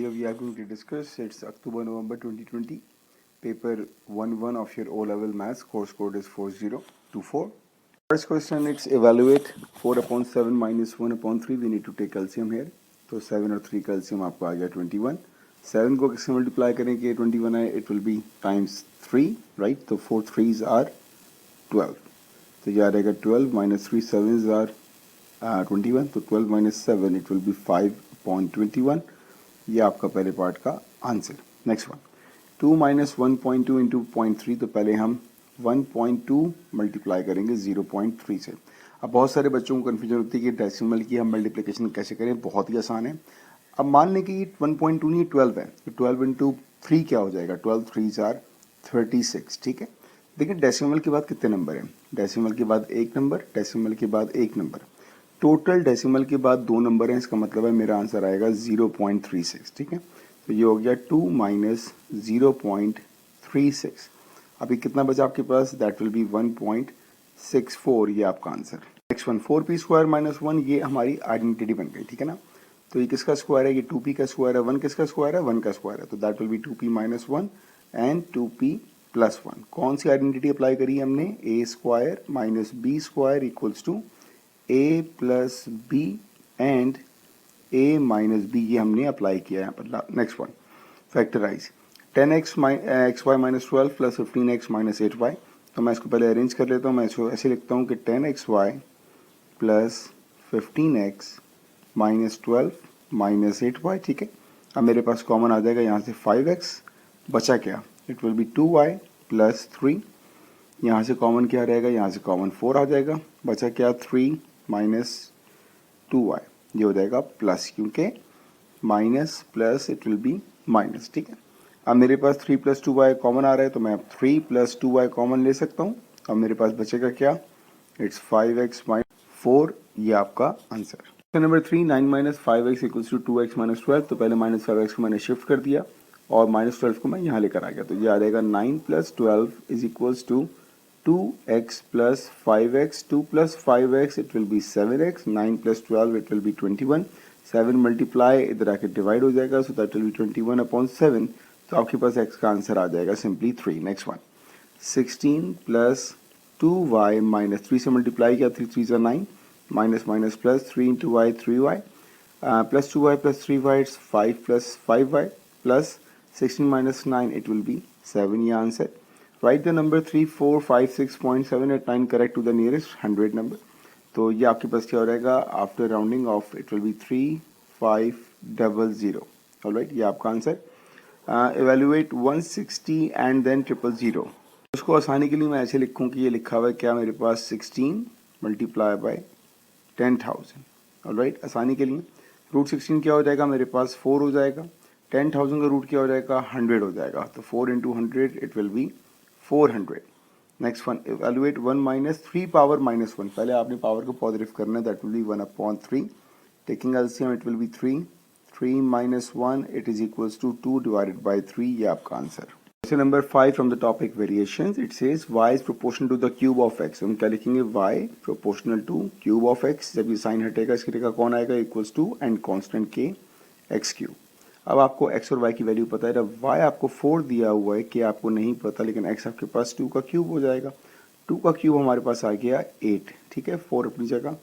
Here we are going to discuss, it's October-November 2020, paper 1-1 of your O-level maths, course code is 4024. First question, it's evaluate 4 upon 7 minus 1 upon 3, we need to take LCM here. तो 7 और 3 का LCM आपको आ गया 21. 7 को किससे multiply करेंगे 21 आए, it will be times 3, right? तो 4 3s are 12. तो ये आ रहेगा 12 minus 3 7s are 21, तो 12 minus 7 it will be 5 upon 21. ये आपका पहले पार्ट का आंसर. नेक्स्ट वन 2 माइनस 1.2 इंटू 0.3, तो पहले हम 1.2 मल्टीप्लाई करेंगे 0.3 से. अब बहुत सारे बच्चों को कन्फ्यूजन होती है कि डेसिमल की हम मल्टीप्लिकेशन कैसे करें. बहुत ही आसान है. अब मान लें कि 1.2 नहीं 12 है, तो 12 इंटू 3 क्या हो जाएगा, 12 3s आर 36. ठीक है, देखिए डेसिमल के बाद कितने नंबर हैं, डेसिमल के बाद एक नंबर, डेसिमल के बाद एक नंबर, टोटल डेसिमल के बाद 2 नंबर हैं. इसका मतलब है मेरा आंसर आएगा 0.36. ठीक है, तो ये हो गया 2 माइनस 0.36. अभी कितना बचा आपके पास, दैट विल बी 1.64. ये आपका आंसर. Next one 4p square minus 1, ये हमारी आइडेंटिटी बन गई. ठीक है ना, तो ये किसका स्क्वायर है, ये 2p का स्क्वायर है. 1 किसका स्क्वायर है, 1 का स्क्वायर है, तो that will be 2p minus 1 and 2p plus 1. कौन सी आइडेंटिटी अप्लाई करी है हमने, a square minus b square equals to a plus b and a minus b, ये हमने अप्लाई किया है यहाँ पर. Next one factorise 10x x y minus 12 plus 15x minus 8y. तो मैं इसको पहले अरेंज कर लेता हूँ. मैं इसको ऐसे लिखता हूँ कि 10xy plus 15x minus 12 minus 8y. ठीक है, अब मेरे पास कॉमन आ जाएगा यहाँ से 5x, बचा क्या, it will B 2y plus 3. यहाँ से कॉमन क्या रहेगा, यहाँ से कॉमन 4 आ जाएगा, बचा क्या 3 माइनस 2y, ये हो जाएगा प्लस, क्योंकि minus plus it will B minus. ठीक है, अब मेरे पास 3 प्लस 2y कॉमन आ रहा है, तो मैं अब 3 प्लस 2y कॉमन ले सकता हूँ. अब मेरे पास बचेगा क्या, इट्स 5x माइनस 4. ये आपका answer. Question number 3 9 minus 5x equals to 2x minus 12. तो पहले माइनस 5x को मैंने शिफ्ट कर दिया और माइनस 12 को मैं यहाँ लेकर आ गया, तो ये आ जाएगा 9 plus 12 is equals to 2x plus 5x, 2 plus 5x it will be 7x, 9 plus 12 it will be 21, 7 multiply इधर आके डिवाइड हो जाएगा, so that will be 21 upon 7. तो आपके पास x का आंसर आ जाएगा simply 3. Next one 16 plus 2y minus 3 से मल्टीप्लाई किया, 3 3 9 minus minus plus 3 into y 3y plus 2y plus 3y it's 5 plus 5y plus 16 minus 9 it will be 7. ये answer. Write the number 3, 4, 5, 6.7 and 9 correct to the nearest 100 number. तो ये आपके पास क्या हो जाएगा, after rounding off it will B 3500. Alright, ये आपका answer. Evaluate 160 and then 000. उसको आसानी के लिए मैं ऐसे लिखूँ कि ये लिखा हुआ है क्या मेरे पास 16 मल्टीप्लाई बाय 10,000. ऑलराइट, आसानी के लिए रूट 16 क्या हो जाएगा मेरे पास 4 हो जाएगा, 10,000 का रूट क्या हो जाएगा 100 हो जाएगा, तो 4 into 100 it will be 400. Next one evaluate 1 minus 3 power minus 1. पहले आपने पावर को पॉजिटिव करना है, that will be 1 upon 3. Taking LCM it will be 3 minus 1 it is equals to 2 divided by 3. ये आपका answer. Question number 5 from the topic variations. It says y is proportional to the cube of x. हम क्या लिखेंगे, y proportional to cube of x. जब ये sign हटेगा इसकी जगह कौन आएगा, equals to and constant k x cube. अब आपको x और y की वैल्यू पता है, जब y आपको 4 दिया हुआ है कि आपको नहीं पता, लेकिन x आपके पास 2 का क्यूब हो जाएगा. 2 का क्यूब हमारे पास आ गया 8. ठीक है, 4 अपनी जगह,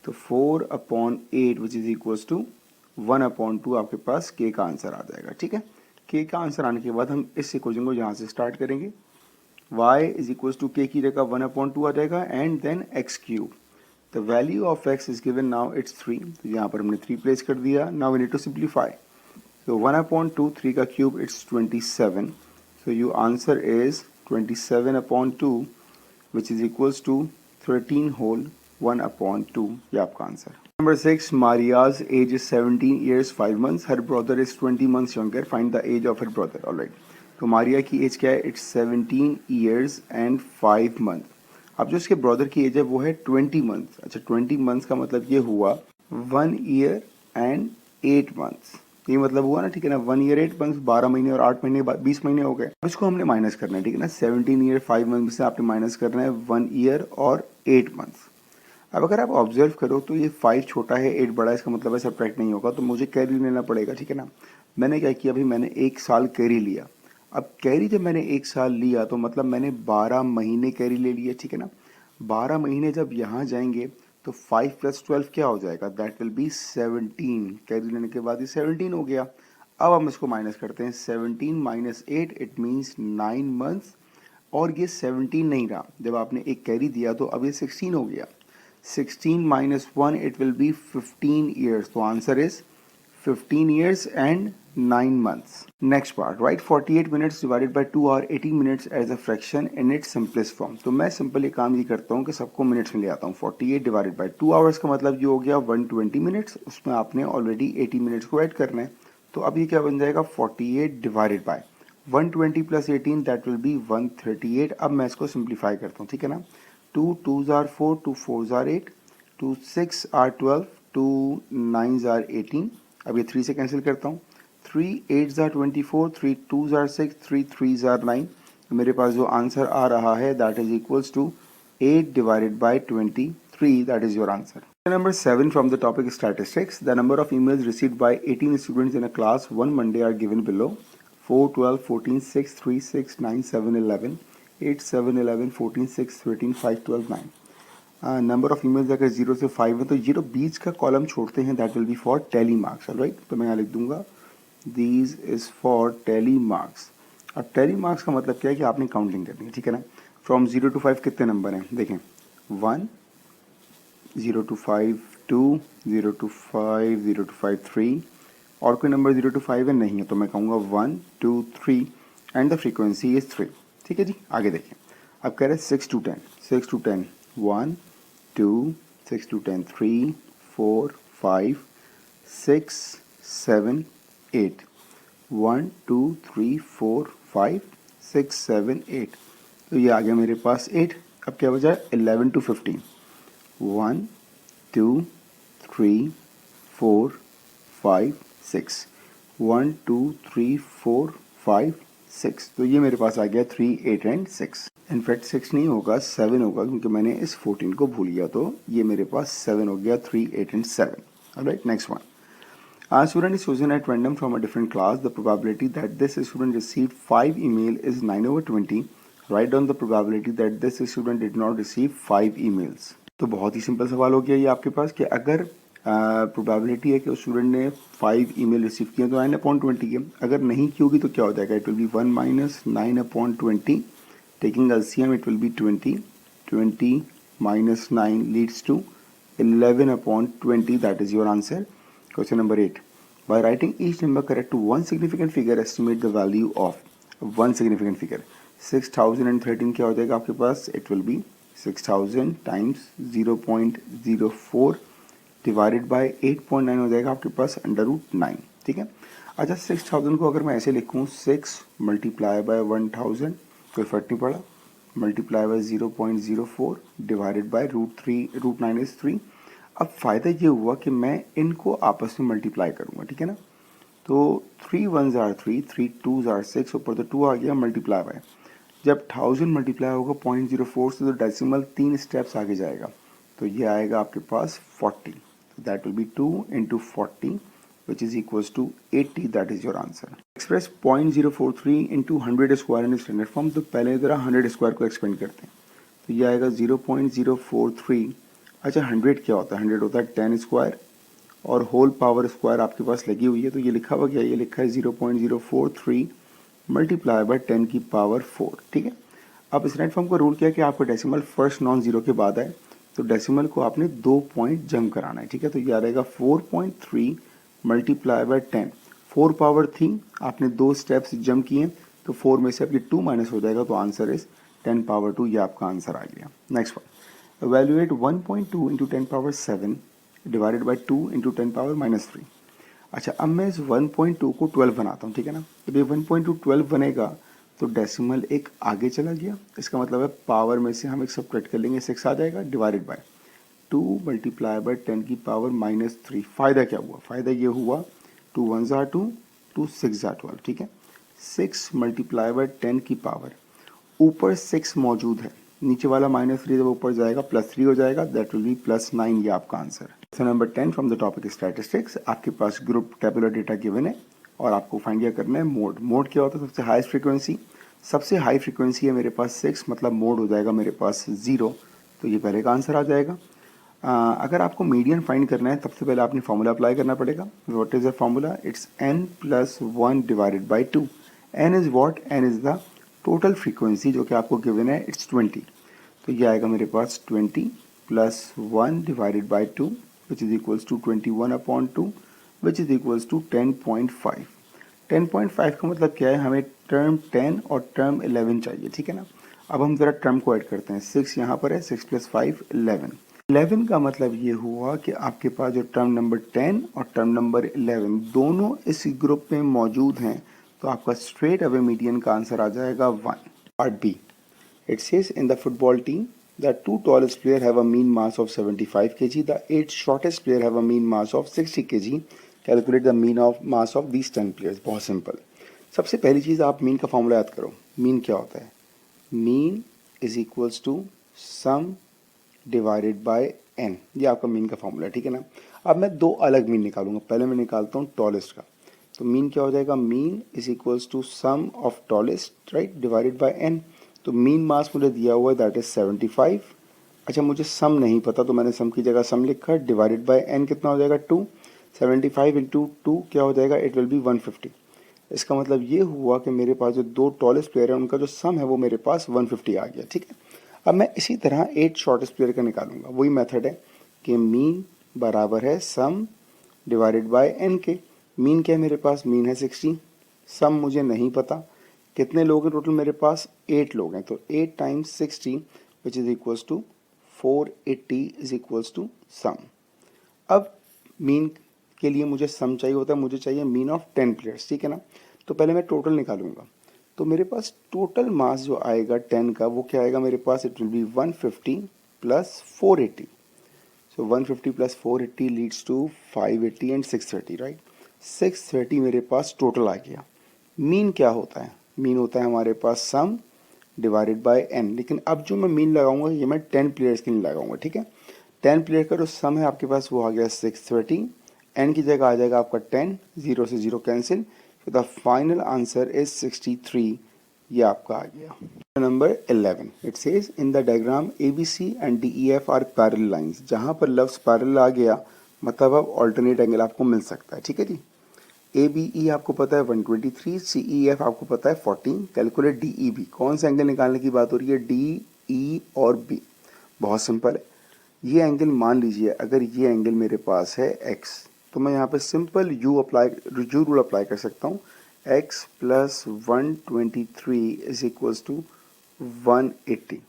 तो 4 upon 8 which is equals to 1 upon 2 आपके पास k का आंसर आ जाएगा. ठीक है, k का आंसर आने के बाद हम इस इक्वेशन को यहाँ से स्टार्ट करेंगे. y is equals to k की जगह 1 अपॉन 2 आ जाएगा and then x cube. The value of x is given now it's 3. तो यहाँ पर हमने 3 प्लेस कर दिया. Now we need to simplify. So 1 upon 2, 3 का cube it's 27. So your answer is 27 upon 2 which is equals to 13 whole 1 upon 2. ये आपका answer. Number 6, Maria's age is 17 years 5 months. Her brother is 20 months younger. Find the age of her brother. Alright. तो मारिया की as क्या है, it's 17 years and 5 months. अब जो इसके brother की एज है वो है 20 months. अच्छा 20 months का मतलब ये हुआ 1 year and 8 months. ये मतलब हुआ ना, ठीक है ना, 1 ईयर 8 मंथ्स 12 महीने और 8 महीने 20 महीने हो गए. अब इसको हमने माइनस करना है, ठीक है ना. 17 ईयर 5 मंथ से आपने माइनस करना है 1 ईयर और 8 मंथ्स. अब अगर आप ऑब्जर्व करो तो ये 5 छोटा है 8 बड़ा है, इसका मतलब है सब्ट्रैक्ट नहीं होगा, तो मुझे कैरी लेना पड़ेगा. ठीक है ना, मैंने क्या किया भाई, मैंने 1 साल कैरी लिया। अब कैरी जब मैंने 1 साल लिया तो मतलब मैंने 12 महीने कैरी ले लिए, ठीक है ना। 12 महीने जब यहाँ जाएंगे तो 5 + 12 क्या हो जाएगा, दैट विल बी 17। कैरी लेने के बाद ये 17 हो गया। अब हम इसको माइनस करते हैं, 17 - 8 इट मीन्स 9 मंथ्स। और ये 17 नहीं रहा, जब आपने एक कैरी दिया तो अब ये 16 हो गया। 16 - 1 इट विल बी 15 ईयर्स। तो answer is 15 years and 9 months. Next part, write 48 minutes divided by 2 hour 80 minutes as a fraction in its simplest form. तो मैं सिंपल ये काम ये करता हूँ कि सबको मिनट्स में ले आता हूँ। 48 डिवाइडेड बाई 2 आवर्स का मतलब ये हो गया 120 मिनट्स, उसमें आपने ऑलरेडी 80 मिनट्स को ऐड करना है। तो अब ये क्या बन जाएगा, 48 divided by 120 + 18 that will B 138। अब मैं इसको सिंप्लीफाई करता हूँ, ठीक है ना। 2 2s are 4, 2 4s are 8, 2 6 are 12, 2 9s are 18। अब ये 3 से कैंसिल करता हूँ, 3 8s are 24, 3 2s are 6, 3 3s are 9। मेरे पास जो आंसर आ रहा है that is equals to 8 divided by 23, that is your answer. Number 7 from the topic statistics. The number of emails received by 18 students in a class one Monday are given below: 4, 12, 14, 6, 3, 6, 9, 7, 11, 8, 7, 11, 14, 6, 13, 5, 12, 9. Number of emails अगर 0 से 5 है तो ये जो बीच का column छोड़ते हैं that will B for tally marks, right. तो मैं यहाँ लिख दूंगा these is for tally marks. अब टैली मार्क्स का मतलब क्या है कि आपने काउंटिंग करनी है, ठीक है ना। फ्रॉम 0 to 5 कितने नंबर हैं, देखें 1, 0 to 5 2, 0 to 5, 0 to 5 3, और कोई नंबर 0 to 5 है नहीं है तो मैं कहूँगा 1 2 3 एंड द फ्रीक्वेंसी इज 3, ठीक है जी। आगे देखें, अब कह रहे हैं 6 to 10, 6 to 10 1 2, 6 to 10 3 4 5 6 7 8, 1 2 3 4 5 6 7 8। तो ये आ गया मेरे पास 8। अब क्या बचा, 11 to 15, 1 2 3 4 5 6, 1 2 3 4 5 6। तो ये मेरे पास आ गया 3 8 एंड 6। इनफैक्ट 6 नहीं होगा, 7 होगा, क्योंकि मैंने इस 14 को भूल गया। तो ये मेरे पास 7 हो गया, 3 8 and 7। Alright, next one. A student is chosen at random from a different class. The probability that this student received 5 email is 9/20. Write down the probability that this student did not receive 5 emails. तो बहुत ही simple सवाल हो गया ये आपके पास कि अगर probability है कि उस स्टूडेंट ने 5 ईमेल रिसीव किए तो 9/20 के, अगर नहीं की होगी तो क्या हो जाएगा, it will be 1 - 9/20। Taking LCM it will be 20, 20 - 9 leads to 11/20, that is your answer. Question number 8. By writing each number correct to one significant figure, estimate the value of one significant figure. 6013 क्या हो जाएगा आपके पास, it will be 6000 times 0.04 divided by 8.9 हो जाएगा आपके पास √9, ठीक है। अच्छा, 6000 को अगर मैं ऐसे लिखूँ 6 × 1000, कोई फर्क नहीं पड़ा, multiply by 0.04 divided by √9 is 3। अब फ़ायदा ये हुआ कि मैं इनको आपस में मल्टीप्लाई करूँगा, ठीक है ना। तो 3 1s are 3, 3 2s are 6, ऊपर तो 2 आ गया, मल्टीप्लाई बाय, जब 1000 मल्टीप्लाई होगा 0.04 से तो डेसिमल 3 स्टेप्स आगे जाएगा, तो ये आएगा आपके पास 40। That will be 2 × 40 which is equals to 80, that is your answer. Express 0.043 into 100 square in standard form। तो पहले ज़रा 100 स्क्वायर को एक्सपेंड करते हैं, तो ये आएगा 0.043। अच्छा, 100 क्या होता है, 100 होता है 10 स्क्वायर और होल पावर स्क्वायर आपके पास लगी हुई है, तो ये लिखा हुआ क्या, ये लिखा है 0.043 मल्टीप्लाई बाय 10 की पावर 4, ठीक है। अब इस नेट फॉर्म का रूल क्या है कि आपको डेसिमल फर्स्ट नॉन जीरो के बाद आए तो डेसिमल को आपने 2 पॉइंट जम कराना है, ठीक है। तो ये आ रहेगा 4.3 मल्टीप्लाई बाय 10, 4 पावर थी, आपने 2 स्टेप्स जम किए तो 4 में से अब ये 2 माइनस हो जाएगा, तो आंसर इज 10 पावर 2, ये आपका आंसर आ गया। Next one, evaluate 1.2 into 10 power 7 divided by 2 into 10 power -3। अच्छा, अब मैं इस 1.2 को 12 बनाता हूँ, ठीक है ना। जब ये 1.2 12 बनेगा तो डेसिमल एक आगे चला गया, इसका मतलब है पावर में से हम एक सब्ट्रैक्ट कर लेंगे, 6 आ जाएगा, डिवाइडेड बाय 2 मल्टीप्लाई बाय 10 की पावर -3। फ़ायदा क्या हुआ, फ़ायदा ये हुआ 2 1s are 2, 2 6s are 12, ठीक है। 6 मल्टीप्लाई बाय 10 की पावर, ऊपर 6 मौजूद है, नीचे वाला -3 जब ऊपर जाएगा +3 हो जाएगा, दैट विल बी +9, ये आपका आंसर है। Question number 10 from the topic statistics. आपके पास ग्रुप टेबुलर डेटा गिवन है, और आपको फाइंड क्या करना है मोड। मोड क्या होता है, सबसे हाईएस्ट फ्रीक्वेंसी, सबसे हाई फ्रीक्वेंसी है मेरे पास 6, मतलब मोड हो जाएगा मेरे पास 0, तो ये पहले का आंसर आ जाएगा। अगर आपको मीडियन फाइंड करना है तब से पहले आपने फॉर्मूला अप्लाई करना पड़ेगा। What is the formula, it's n plus 1 divided by 2। n is what, n is the total frequency जो कि आपको गिवन है, इट्स 20। तो ये आएगा मेरे पास 20 plus 1 divided by 2 which is equals to 21 upon 2 which is equals to 10.5। 10.5 का मतलब क्या है, हमें टर्म 10 और टर्म 11 चाहिए, ठीक है ना। अब हम जरा टर्म को ऐड करते हैं, 6 यहाँ पर है, 6 प्लस 5 11। 11 का मतलब ये हुआ कि आपके पास जो टर्म नंबर 10 और टर्म नंबर 11 दोनों इस ग्रुप में मौजूद हैं, तो आपका स्ट्रेट अवे मीडियन का आंसर आ जाएगा 1। Part b, it says in the football team the two tallest player have a mean mass of 75 kg, the 8 shortest player have a mean mass of 60 kg, calculate the mean of mass of these 10 players. बहुत simple, सबसे पहली चीज़ आप mean का formula याद करो। Mean क्या होता है, mean is equals to sum divided by n, ये आपका मीन का फॉर्मूला है, ठीक है ना। अब मैं दो अलग मीन निकालूंगा, पहले मैं निकालता हूँ टॉलेस्ट का। तो मीन क्या हो जाएगा, mean is equals to sum of tallest right divided by n. तो मीन मास मुझे दिया हुआ है दैट इज 75। अच्छा मुझे सम नहीं पता तो मैंने सम की जगह सम लिखा, डिवाइडेड बाय एन कितना हो जाएगा 2। 75 इंटू 2 क्या हो जाएगा, इट विल बी 150। इसका मतलब ये हुआ कि मेरे पास जो दो टॉलेस्ट प्लेयर है उनका जो सम है वो मेरे पास 150 आ गया, ठीक है। अब मैं इसी तरह 8 शॉर्टेस्ट प्लेयर का निकालूंगा, वही मेथड है कि मीन बराबर है सम डिवाइडेड बाय एन के। मीन क्या है मेरे पास, मीन है 60, सम मुझे नहीं पता, कितने लोग हैं टोटल मेरे पास, 8 लोग हैं, तो 8 times 60 which is equals to 480 is equals to sum. अब मीन के लिए मुझे सम चाहिए होता है, मुझे चाहिए मीन ऑफ 10 प्लेयर्स, ठीक है ना। तो पहले मैं टोटल निकालूंगा, तो मेरे पास टोटल मास जो आएगा 10 का वो क्या आएगा मेरे पास, it will be 150 plus 480। So 150 plus 480 leads to 580 and 630 right. 630 मेरे पास टोटल आ गया। मीन क्या होता है, मीन होता है हमारे पास सम डिवाइडेड बाय एन, लेकिन अब जो मैं मीन लगाऊंगा ये मैं 10 प्लेयर्स के लिए लगाऊंगा, ठीक है। 10 प्लेयर का जो सम है आपके पास वो आ गया 630, एन की जगह आ जाएगा आपका 10, 0 से 0 कैंसिल, तो द फाइनल आंसर इज 63, ये आपका आ गया। Number 11, it says in the diagram ABC and DEF are parallel lines. जहां पर लफ्ज पैरेलल आ गया मतलब अब ऑल्टरनेट एंगल आपको मिल सकता है, ठीक है जी। ABE आपको पता है 123, CEF आपको पता है 14, कैलकुलेट DEB। कौन सा एंगल निकालने की बात हो रही है, DE और B। बहुत सिंपल है, ये एंगल मान लीजिए अगर ये एंगल मेरे पास है x, तो मैं यहाँ पे सिंपल यू रूल अप्लाई कर सकता हूँ। x plus 123 is equals to 180,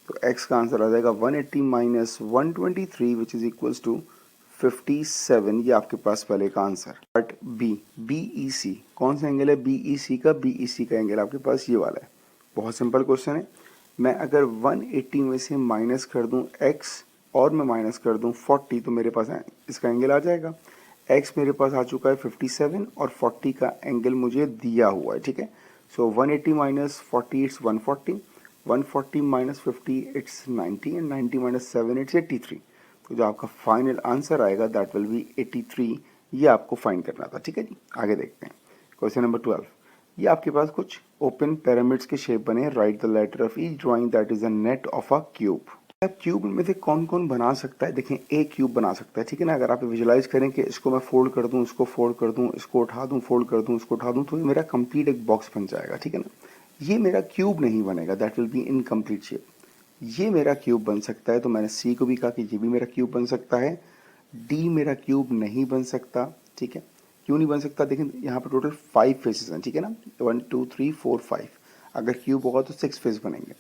तो x का आंसर आ जाएगा 180 minus 123 which is equals to 57, ये आपके पास पहले का आंसर। पार्ट बी, BEC कौन सा एंगल है, BEC का, BEC का एंगल आपके पास ये वाला है। बहुत सिंपल क्वेश्चन है, मैं अगर 180 में से माइनस कर दूं x और मैं माइनस कर दूं 40 तो मेरे पास इसका एंगल आ जाएगा। x मेरे पास आ चुका है 57 और 40 का एंगल मुझे दिया हुआ है, ठीक है। सो 180 minus 40 it's 140, 140 minus 50 it's 90 and 90 minus 7 it's 83। तो जो आपका फाइनल आंसर आएगा दैट विल बी 83, ये आपको फाइंड करना था, ठीक है जी। आगे देखते हैं क्वेश्चन नंबर 12। ये आपके पास कुछ ओपन पिरामिड्स के शेप बने, write the letter of each drawing that is a net of a cube. अब क्यूब में से कौन कौन बना सकता है, देखें एक क्यूब बना सकता है, ठीक है ना। अगर आप विजुलाइज करें कि इसको मैं फोल्ड कर दूं, इसको फोल्ड कर दूं, इसको उठा दूं, फोल्ड कर दूं, इसको उठा दूं, तो ये मेरा कंप्लीट एक बॉक्स बन जाएगा, ठीक है ना। ये मेरा क्यूब नहीं बनेगा, that will be incomplete shape. ये मेरा क्यूब बन सकता है, तो मैंने सी को भी कहा कि ये भी मेरा क्यूब बन सकता है। डी मेरा क्यूब नहीं बन सकता, ठीक है। क्यों नहीं बन सकता, देखें यहाँ पर टोटल 5 फेसेस हैं, ठीक है ना, 1 2 3 4 5। अगर क्यूब होगा तो 6 फेस बनेंगे।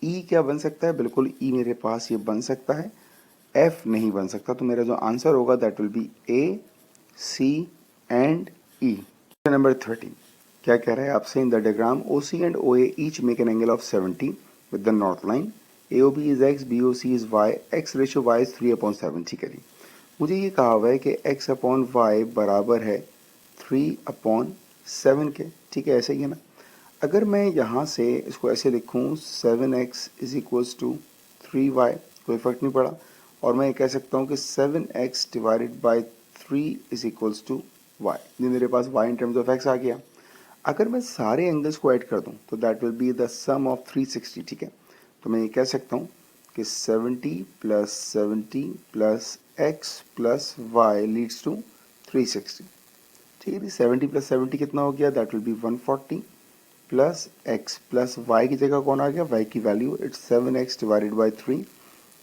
ई क्या बन सकता है, बिल्कुल ई मेरे पास ये बन सकता है। एफ नहीं बन सकता, तो मेरा जो आंसर होगा that will be A, C and E. Number 13 क्या कह रहा है आपसे, in the diagram OC and OA each make an angle of 70 with the north line, AOB is x, BOC is y, x ratio y is 3/7, ठीक है जी। मुझे ये कहा हुआ है कि x अपॉन वाई बराबर है 3/7 के, ठीक है, ऐसे ही है ना। अगर मैं यहाँ से इसको ऐसे लिखूँ 7x is equals to 3y, कोई फर्क नहीं पड़ा, और मैं ये कह सकता हूँ कि 7x divided by 3 is equals to y, ये मेरे पास y in terms of x आ गया। अगर मैं सारे एंगल्स को ऐड कर दूं तो that will be the sum of 360, ठीक है। तो मैं ये कह सकता हूँ कि 70 plus x plus y leads to 360, ठीक है जी। 70 प्लस 70 कितना हो गया, that will be 140 plus x plus y की जगह कौन आ गया, y की value, it's 7x divided by 3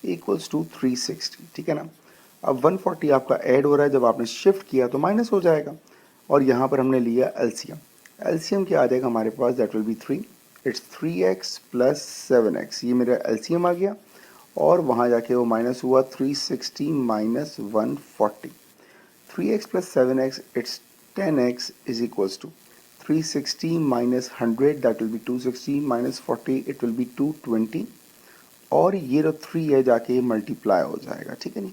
equals to 360, ठीक है ना। अब 140 आपका ऐड हो रहा है, जब आपने शिफ्ट किया तो माइनस हो जाएगा, और यहाँ पर हमने लिया एलसीएम। एलसीएम क्या आ जाएगा हमारे पास, that will be 3, it's 3x plus 7x, ये मेरा एलसीएम आ गया, और वहाँ जाके वो माइनस हुआ 360 minus 140, 3x plus 7x, it's 10x is equals to 360 minus 100, that will be 260 minus 40, it will be 220, और ये जो 3 है जाके मल्टीप्लाई हो जाएगा, ठीक है नहीं।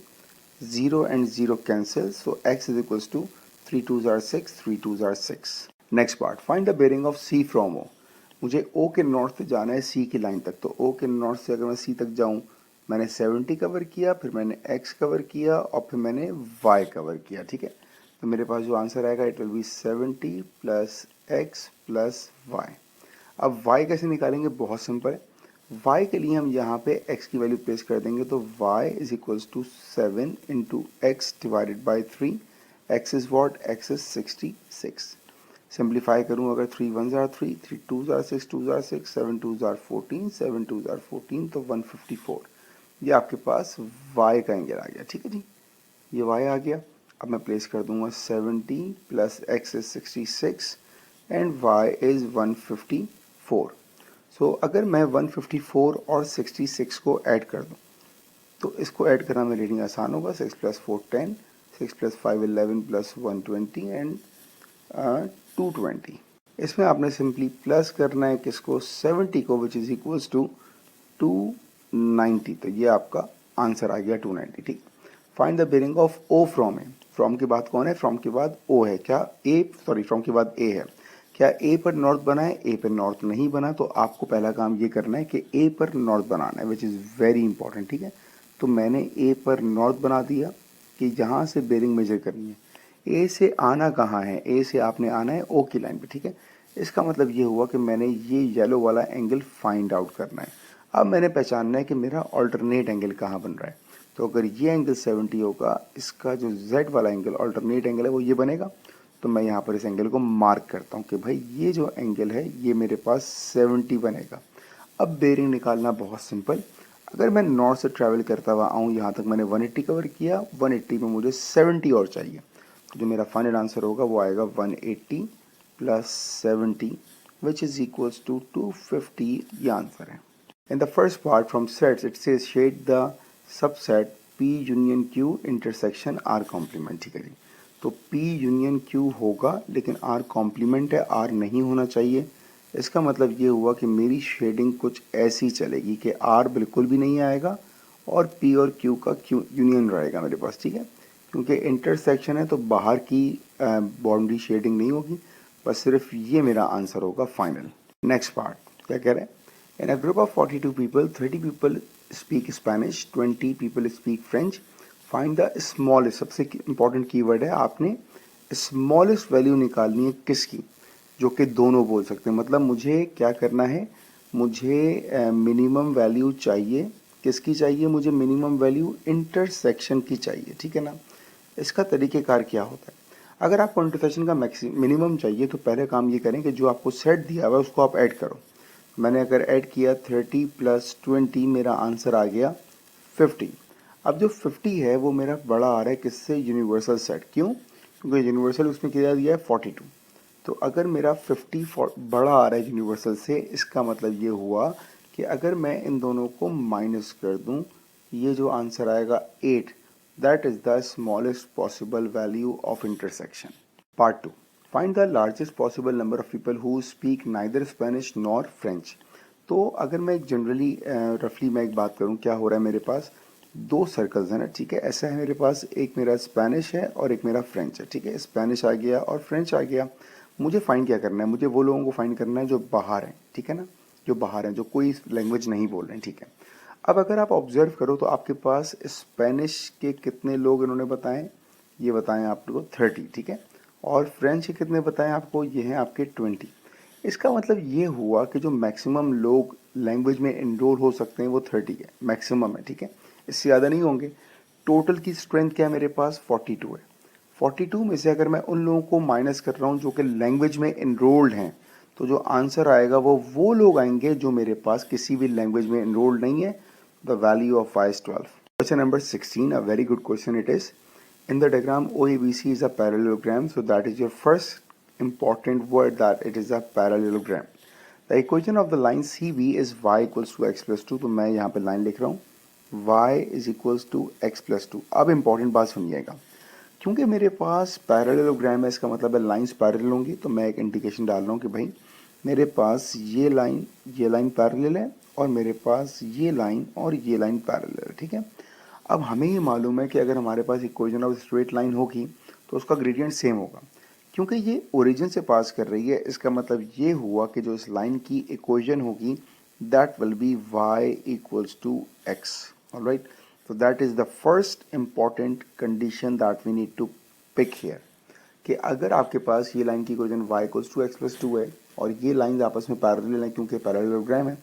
0 and 0 cancel, so x is equals to 3 2s are 6, 3 2s are 6। Next part, find the bearing of C from O। मुझे O के नॉर्थ से जाना है C की लाइन तक, तो O के नॉर्थ से अगर मैं C तक जाऊं, मैंने 70 कवर किया, फिर मैंने x कवर किया, और फिर मैंने y कवर किया, ठीक है। तो मेरे पास जो आंसर आएगा it will be 70 plus x plus y। अब y कैसे निकालेंगे, बहुत सिंपल है। y के लिए हम यहाँ पे x की वैल्यू प्लेस कर देंगे, तो y is equals to 7 into x divided by 3, x is what, x is 66। Simplify करूँ अगर, 3 1s are 3, 3 2s are 6, 2s are 6, 7 2s are 14, 7 2s are 14, तो 154, ये आपके पास y का एंगल आ गया, ठीक है जी। ये y आ गया। अब मैं प्लेस कर दूंगा 70 plus x is 66 and y is 154। सो अगर मैं 154 और 66 को ऐड कर दूं, तो इसको ऐड करना मेरे लिए आसान होगा। 6 प्लस 4 10, 6 प्लस 5 11 प्लस 120 एंड 220। इसमें आपने सिंपली प्लस करना है किसको, 70 को, विच इज इक्वल्स टू 290, तो ये आपका आंसर आ गया 290, ठीक। Find the bearing of O from A. From के बाद कौन है, फ्रॉम के बाद O है क्या, फ्रॉम के बाद A है क्या, A पर नॉर्थ बना है, A पर नॉर्थ नहीं बना, तो आपको पहला काम ये करना है कि A पर नॉर्थ बनाना है, विच इज़ वेरी इंपॉर्टेंट, ठीक है। तो मैंने A पर नॉर्थ बना दिया कि जहाँ से बेरिंग मेजर करनी है। A से आना कहाँ है, A से आपने आना है O की लाइन पे, ठीक है। इसका मतलब ये हुआ कि मैंने ये येलो वाला एंगल फाइंड आउट करना है। अब मैंने पहचानना है कि मेरा ऑल्टरनेट एंगल कहाँ बन रहा है। तो अगर ये एंगल 70 होगा, इसका जो Z वाला एंगल ऑल्टरनेट एंगल है वो ये बनेगा। तो मैं यहाँ पर इस एंगल को मार्क करता हूँ कि भाई ये जो एंगल है ये मेरे पास 70 बनेगा। अब बेरिंग निकालना बहुत सिंपल। अगर मैं नॉर्थ से ट्रैवल करता हुआ आऊँ, यहाँ तक मैंने 180 कवर किया, 180 में मुझे 70 और चाहिए, तो जो मेरा फाइनल आंसर होगा वो आएगा 180 plus 70 which is equals to 250, ये आंसर है। In the first part from sets it says shade the subset P union Q intersection R complement, ठीक है जी। तो P यूनियन Q होगा, लेकिन R कॉम्प्लीमेंट है, R नहीं होना चाहिए। इसका मतलब ये हुआ कि मेरी शेडिंग कुछ ऐसी चलेगी कि R बिल्कुल भी नहीं आएगा और P और Q का Q यूनियन रहेगा मेरे पास, ठीक है। क्योंकि इंटरसेक्शन है तो बाहर की बाउंड्री शेडिंग नहीं होगी, बस सिर्फ ये मेरा आंसर होगा फाइनल। नेक्स्ट पार्ट क्या कह रहे हैं, in a group of 42 people 30 people speak Spanish, 20 people speak French, find the smallest. सबसे इंपॉर्टेंट कीवर्ड है, आपने स्मॉलेस्ट वैल्यू निकालनी है किसकी, जो कि दोनों बोल सकते हैं। मतलब मुझे क्या करना है, मुझे मिनिमम वैल्यू चाहिए, किसकी चाहिए, मुझे मिनिमम वैल्यू इंटरसेक्शन की चाहिए, ठीक है ना। इसका तरीक़ेकार क्या होता है, अगर आपको इंटरसेक्शन का मिनिमम चाहिए तो पहले काम ये करें कि जो आपको सेट दिया हुआ है उसको आप ऐड करो। मैंने अगर ऐड किया 30 प्लस 20, मेरा आंसर आ गया 50। अब जो 50 है वो मेरा बड़ा आ रहा है किससे, यूनिवर्सल सेट। क्यों, क्योंकि यूनिवर्सल उसमें किया दिया है 42। तो अगर मेरा 50 बड़ा आ रहा है यूनिवर्सल से, इसका मतलब ये हुआ कि अगर मैं इन दोनों को माइनस कर दूं, ये जो आंसर आएगा 8, that is the smallest possible value of intersection. Part 2, find the largest possible number of people who speak neither Spanish nor French. तो अगर मैं जनरली रफली मैं एक बात करूं, क्या हो रहा है मेरे पास दो सर्कल्स हैं ना, ठीक है। ऐसा है मेरे पास, एक मेरा स्पेनिश है और एक मेरा फ्रेंच है, ठीक है। स्पेनिश आ गया और फ्रेंच आ गया। मुझे फाइंड क्या करना है, मुझे वो लोगों को फाइंड करना है जो बाहर हैं, ठीक है ना, जो बाहर हैं, जो कोई लैंग्वेज नहीं बोल रहे हैं, ठीक है। अब अगर आप ऑब्जर्व करो तो आपके पास स्पेनिश के कितने लोग इन्होंने बताएं, ये बताएं आप लोगों को 30, ठीक है। और फ्रेंच के कितने बताएं आपको, ये हैं आपके 20। इसका मतलब ये हुआ कि जो मैक्सिमम लोग लैंग्वेज में एनरोल हो सकते हैं वो 30 है, मैक्सिमम है, ठीक है, इससे ज़्यादा नहीं होंगे। टोटल की स्ट्रेंथ क्या है मेरे पास, 42 है। 42 में से अगर मैं उन लोगों को माइनस कर रहा हूँ जो कि लैंग्वेज में एनरोल्ड हैं, तो जो आंसर आएगा वो लोग आएंगे जो मेरे पास किसी भी लैंग्वेज में एनरोल्ड नहीं है। The value of y is 12. Question number 16, a very good question it is. In the diagram, OABC is a parallelogram, so that is your first important word, that it is a parallelogram. The equation of the line CB is y equals to x plus 2. तो मैं यहाँ पे line लिख रहा हूँ y is equals to x plus 2. अब important बात सुनिएगा, क्योंकि मेरे पास पैरेललोग्राम है, इसका मतलब है लाइंस पैरेलल होंगी, तो मैं एक इंडिकेशन डाल रहा हूँ कि भाई मेरे पास ये लाइन पैरेलल है और मेरे पास ये लाइन और ये लाइन पैरेलल है, ठीक है। अब हमें ये मालूम है कि अगर हमारे पास इक्वेशन ऑफ स्ट्रेट लाइन होगी तो उसका ग्रेडियंट सेम होगा, क्योंकि ये ओरिजिन से पास कर रही है। इसका मतलब ये हुआ कि जो इस लाइन की इक्वेशन होगी that will be y equals to x, alright. So that is the first important condition that we need to pick here, कि अगर आपके पास ये लाइन की equation y equals to x plus 2 है और ये लाइन आपस में पैरेलल है क्योंकि पैरेललोग्राम है,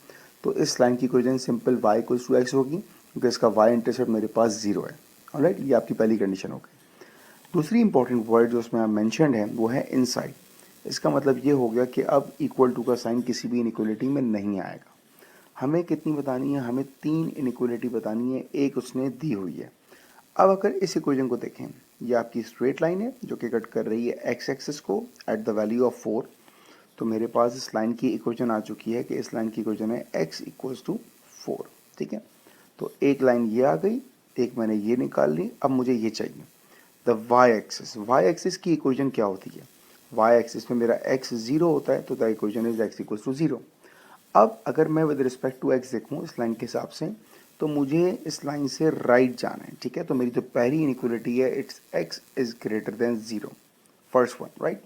तो इस लाइन की equation simple y equals to x होगी क्योंकि इसका y इंटरसेप्ट मेरे पास 0 है, ऑलराइट। ये आपकी पहली कंडीशन हो गई। दूसरी इंपॉर्टेंट वर्ड जो उसमें मैंशनड है वो है इनसाइड। इसका मतलब ये हो गया कि अब इक्वल टू का साइन किसी भी इनइक्वलिटी में नहीं आएगा। हमें कितनी बतानी है, हमें 3 इनइक्वलिटी बतानी है, एक उसने दी हुई है। अब अगर इस इक्वेशन को देखें, ये आपकी स्ट्रेट लाइन है जो कि कट कर रही है एक्स एक्सिस को एट द वैल्यू ऑफ 4। तो मेरे पास इस लाइन की इक्वेशन आ चुकी है कि इस लाइन की इक्वेशन है x इक्वल्स टू 4, ठीक है। तो एक लाइन ये आ गई, एक मैंने ये निकाल ली, अब मुझे ये चाहिए द y एक्सिस की इक्वेशन क्या होती है। y एक्सिस में मेरा x 0 होता है, तो the equation is x equals to 0। अब अगर मैं विद रिस्पेक्ट टू x देखूँ इस लाइन के हिसाब से, तो मुझे इस लाइन से राइट जाना है, ठीक है। तो मेरी जो पहली इनइक्वलिटी है it's x is greater than 0, first one, right.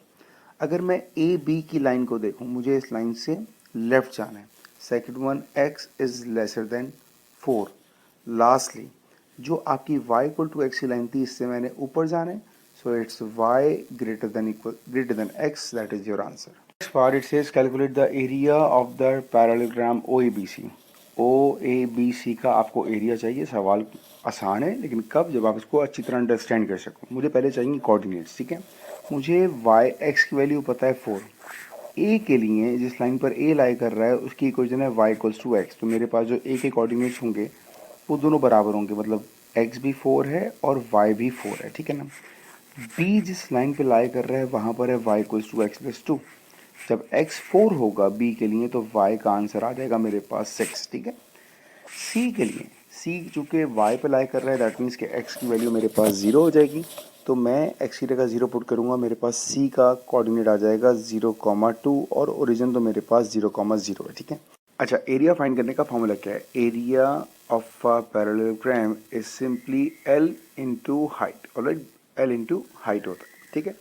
अगर मैं ए बी की लाइन को देखूं, मुझे इस लाइन से लेफ्ट जाना है, second one x is lesser than 4। Lastly जो आपकी y इक्वल टू x की लाइन थी, इससे मैंने ऊपर जाना है, so it's y greater than x, that is your answer. Next part it says calculate the area of the parallelogram OABC. OABC का आपको एरिया चाहिए। सवाल आसान है, लेकिन कब, जब आप इसको अच्छी तरह अंडरस्टैंड कर सको। मुझे पहले चाहिए कोऑर्डिनेट्स, ठीक है। मुझे y x की वैल्यू पता है 4। a के लिए जिस लाइन पर a लाई कर रहा है उसकी इक्वेशन है y इक्वल्स टू x। तो मेरे पास जो a के कोऑर्डिनेट्स होंगे वो दोनों बराबर होंगे, मतलब x भी 4 है और y भी 4 है, ठीक है ना। b जिस लाइन पे लाई कर रहा है वहाँ पर है y equals to x plus 2। जब x 4 होगा b के लिए तो y का आंसर आ जाएगा मेरे पास 6, ठीक है। c के लिए, c चूँकि y पे लाई कर रहा है, दैट मीन्स कि x की वैल्यू मेरे पास 0 हो जाएगी, तो मैं x की जगह 0 पुट करूँगा, मेरे पास c का कोऑर्डिनेट आ जाएगा 0,2 और ओरिजिन तो मेरे पास 0,0 है, ठीक है। अच्छा, एरिया फाइंड करने का फॉर्मूला क्या है। Area of a parallelogram is simply l into height, alright, l into height होता है, ठीक है।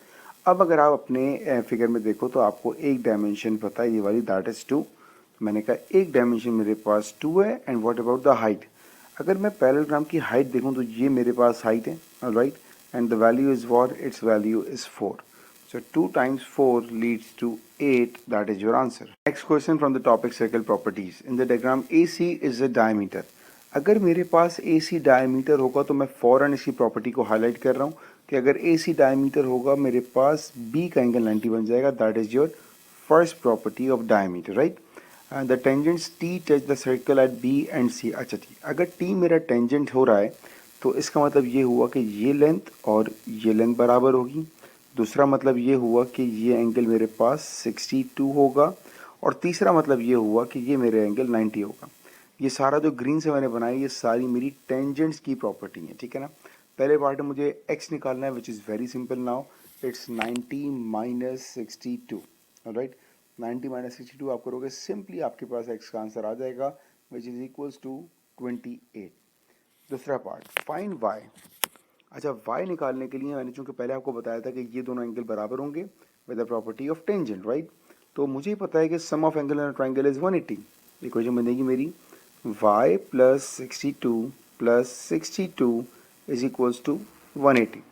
अब अगर आप अपने फिगर में देखो तो आपको एक डायमेंशन पता है, ये वाली, दैट इज 2। मैंने कहा एक डायमेंशन मेरे पास 2 है, and what about the height. अगर मैं पैरेललोग्राम की हाइट देखूं तो ये मेरे पास हाइट है, alright, and the value is what, it's value is 4। So 2 times 4 leads to 8, that is your answer. Next question from the topic circle properties. In the diagram AC is a diameter. अगर मेरे पास AC diameter होगा तो मैं फ़ौरन इसी property को highlight कर रहा हूँ कि अगर AC diameter होगा मेरे पास B का एंगल 90 बन जाएगा, that is your first property of diameter, right? The tangents T touch the circle at B and C. अच्छा ठीक, अगर T मेरा tangent हो रहा है तो इसका मतलब ये हुआ कि ये लेंथ और ये लेंथ बराबर होगी। दूसरा मतलब ये हुआ कि ये एंगल मेरे पास 62 होगा, और तीसरा मतलब ये हुआ कि ये मेरे एंगल 90 होगा। ये सारा जो ग्रीन से मैंने बनाया ये सारी मेरी टेंजेंट्स की प्रॉपर्टी है, ठीक है ना। पहले पार्ट में मुझे x निकालना है, which is very simple now, it's 90 minus 62, alright. 90 minus 62 आप करोगे, सिंपली आपके पास x का आंसर आ जाएगा, विच इज़ इक्वल्स टू 28। दूसरा पार्ट, फाइंड y। अच्छा, y निकालने के लिए मैंने चूंकि पहले आपको बताया था कि ये दोनों एंगल बराबर होंगे with the property of tangent, right. तो मुझे पता है कि sum of angle in triangle is 180। Equation बनेगी मेरी y plus 62 plus 62 is equals to 180।